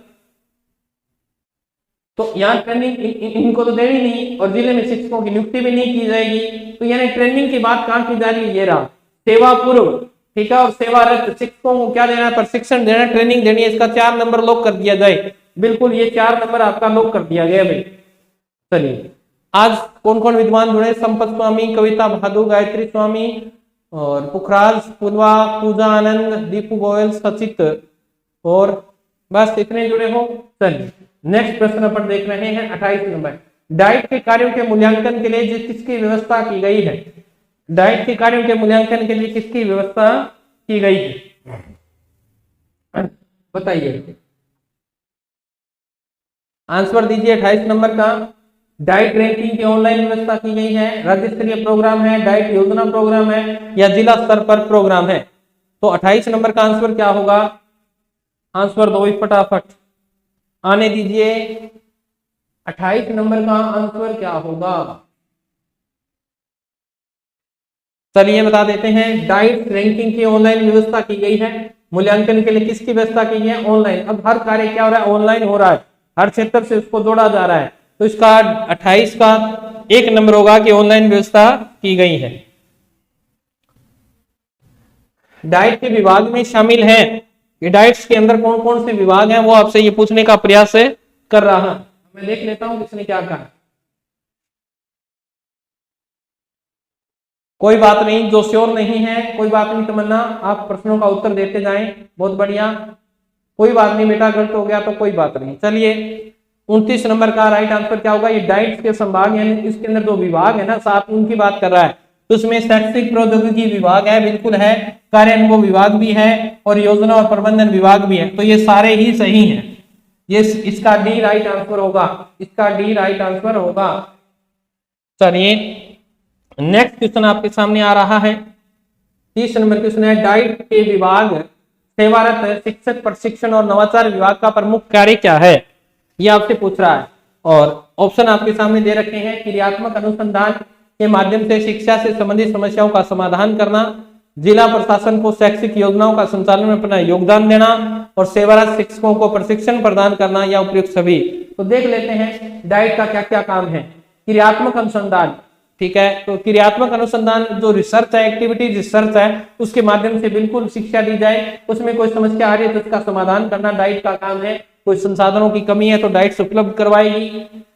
तो यहाँ ट्रेनिंग इनको तो देनी नहीं, और जिले में शिक्षकों की नियुक्ति भी नहीं की जाएगी। तो यानी ट्रेनिंग की बात कहाँ की जा रही है? ये रहा सेवा पूर्व, ठीक है, और सेवारत शिक्षकों को क्या देना है? प्रशिक्षण देना, ट्रेनिंग देनी है। इसका 4 नंबर लॉक कर दिया जाए। बिल्कुल ये 4 नंबर आपका लॉक कर दिया गया भाई। चलिए आज कौन कौन विद्वान जुड़े? संपत स्वामी, कविता भादु, गायत्री स्वामी और पुखराज पुलवा, पूजा आनंद, दीपू गोयल, सचित, और बस इतने जुड़े हो। चलिए नेक्स्ट प्रश्न अपन देख रहे हैं 28 नंबर, डाइट के कार्यों के मूल्यांकन के लिए किसकी व्यवस्था की गई है? डाइट के कार्यों के मूल्यांकन के लिए किसकी व्यवस्था की गई है, बताइए। आंसर दीजिए 28 नंबर का। डाइट रैंकिंग की ऑनलाइन व्यवस्था की गई है, राज्य स्तरीय प्रोग्राम है, डाइट योजना प्रोग्राम है, या जिला स्तर पर प्रोग्राम है। तो 28 नंबर का आंसर क्या होगा, आंसर दो फटाफट, आने दीजिए। 28 नंबर का आंसर क्या होगा, चलिए बता देते हैं। डाइट रैंकिंग की ऑनलाइन व्यवस्था की गई है, मूल्यांकन के लिए किसकी व्यवस्था की है, ऑनलाइन। अब हर कार्य क्या हो रहा है, ऑनलाइन हो रहा है, हर क्षेत्र से उसको जोड़ा जा रहा है, तो इसका 28 का 1 नंबर होगा कि ऑनलाइन व्यवस्था की गई है। डाइट के विभाग में शामिल है, ये डाइट्स के अंदर कौन कौन से विभाग हैं वो आपसे ये पूछने का प्रयास कर रहा हूं। मैं देख लेता हूं किसने क्या कहा। कोई बात नहीं, जो श्योर नहीं है कोई बात नहीं तमन्ना, आप प्रश्नों का उत्तर देते जाएं, बहुत बढ़िया। कोई बात नहीं बेटा, गलत हो गया तो कोई बात नहीं। चलिए 29 नंबर का राइट आंसर क्या होगा, ये डाइट्स के संभाग यानी इसके अंदर जो विभाग है ना सात, उनकी बात कर रहा है। तो उसमें शैक्षिक प्रौद्योगिकी विभाग है, बिल्कुल है, कार्य अनुभव विभाग भी है, और योजना और प्रबंधन विभाग भी है। तो ये सारे ही सही हैं, ये इसका डी राइट आंसर होगा, इसका डी राइट आंसर होगा। चलिए नेक्स्ट क्वेश्चन आपके सामने आ रहा है, 30 नंबर क्वेश्चन है, डाइट के विभाग सेवारत शिक्षक प्रशिक्षण और नवाचार विभाग का प्रमुख कार्य क्या है, ये आपसे पूछ रहा है। और ऑप्शन आपके सामने दे रखे हैं, क्रियात्मक अनुसंधान के माध्यम से शिक्षा से संबंधित समस्याओं का समाधान करना, जिला प्रशासन को शैक्षिक योजनाओं का संचालन में अपना योगदान देना, और सेवारत शिक्षकों को प्रशिक्षण प्रदान करना, या उपयुक्त सभी। तो देख लेते हैं डाइट का क्या क्या काम है। क्रियात्मक अनुसंधान, ठीक है, तो क्रियात्मक अनुसंधान जो रिसर्च है, एक्टिविटी रिसर्च है, उसके माध्यम से बिल्कुल शिक्षा दी जाए, उसमें कोई समस्या आ रही है तो उसका समाधान करना डाइट का काम है। कोई संसाधनों की कमी है तो डाइट उपलब्ध करवाएगी।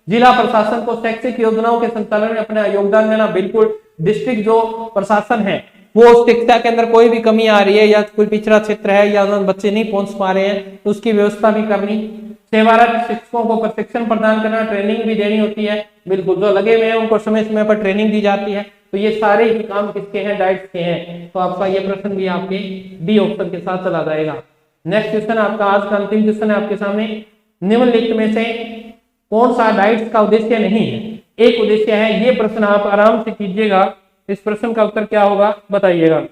जिला प्रशासन को शैक्षिक योजनाओं के संचालन में अपना योगदान देना, बिल्कुल डिस्ट्रिक्ट जो प्रशासन है वो शिक्षा के अंदर कोई भी कमी आ रही है या कोई पिछड़ा क्षेत्र है या बच्चे नहीं पहुंच पा रहे हैं तो उसकी व्यवस्था भी करनी। सेवारत शिक्षकों को प्रशिक्षण प्रदान करना, ट्रेनिंग भी देनी होती है, बिल्कुल जो लगे हुए हैं उनको समय समय पर ट्रेनिंग दी जाती है। तो ये सारे ही काम किसके हैं, डाइट्स के हैं। तो आपका ये प्रश्न भी आपके डी ऑप्शन के साथ चला जाएगा। नेक्स्ट क्वेश्चन आपका आज का अंतिम क्वेश्चन है आपके सामने, निम्नलिखित में से कौन सा डाइट्स का उद्देश्य नहीं है, एक उद्देश्य है। ये प्रश्न आप आराम से कीजिएगा, इस प्रश्न का उत्तर क्या होगा बताइएगा।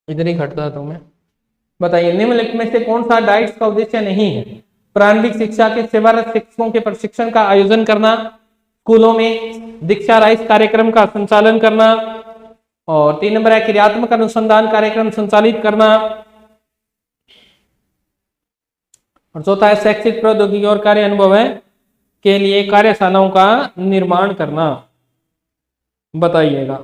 इधर ही घटता था मैं, बताइए निम्नलिखित में से कौन सा डाइट्स का उद्देश्य नहीं है। प्रारंभिक शिक्षा के सेवारत शिक्षकों के प्रशिक्षण का आयोजन करना, स्कूलों में दीक्षा राइस कार्यक्रम का संचालन करना, और 3 नंबर है क्रियात्मक अनुसंधान कार्यक्रम संचालित करना, और चौथा है शैक्षिक प्रौद्योगिकी और कार्य अनुभव है के लिए कार्यशालाओं का निर्माण करना। बताइएगा।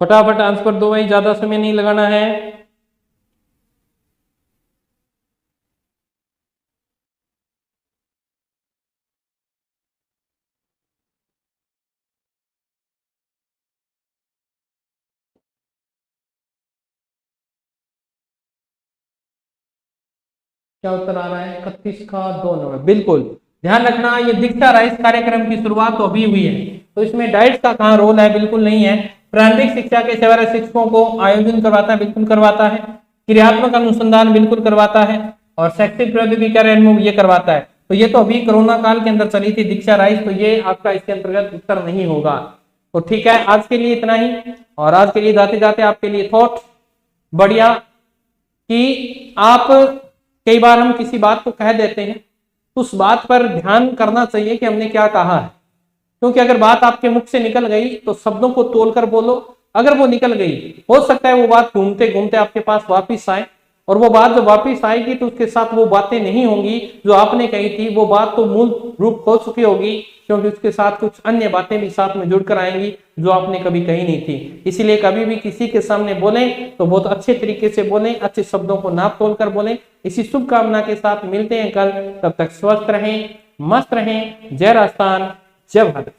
फटाफट आंसर दो भाई, ज्यादा समय नहीं लगाना है। क्या उत्तर आ रहा है, 31 का 2 नंबर, बिल्कुल ध्यान रखना। ये दीक्षा राइस कार्यक्रम की शुरुआत तो अभी हुई है, तो इसमें डाइट्स का कहाँ रोल है, बिल्कुल नहीं है। प्रारंभिक शिक्षा के सेवारत शिक्षकों को आयोजन करवाता है, बिल्कुल करवाता है। क्रियात्मक अनुसंधान बिल्कुल करवाता है, और शैक्षिक प्रौद्योगिकी कार्य अनुभव ये करवाता है। तो ये तो अभी कोरोना काल के अंदर चली थी दीक्षा राइस, तो ये आपका इसके अंतर्गत उत्तर नहीं होगा। तो ठीक है, आज के लिए इतना ही। और आज के लिए जाते जाते आपके लिए थॉट बढ़िया कि आप कई बार हम किसी बात को कह देते हैं, उस बात पर ध्यान करना चाहिए कि हमने क्या कहा है, क्योंकि अगर बात आपके मुख से निकल गई तो शब्दों को तोलकर बोलो। अगर वो निकल गई, हो सकता है वो बात घूमते घूमते आपके पास वापिस आए, और वो बात जब वापिस आएगी तो उसके साथ वो बातें नहीं होंगी जो आपने कही थी, वो बात तो मूल रूप खो चुकी होगी, क्योंकि उसके साथ कुछ अन्य बातें भी साथ में जुड़कर आएंगी जो आपने कभी कही नहीं थी। इसीलिए कभी भी किसी के सामने बोलें तो बहुत अच्छे तरीके से बोलें, अच्छे शब्दों को नाप तोल कर बोलें। इसी शुभकामना के साथ मिलते हैं कल, तब तक स्वस्थ रहें, मस्त रहें। जय राजस्थान, जय भारत।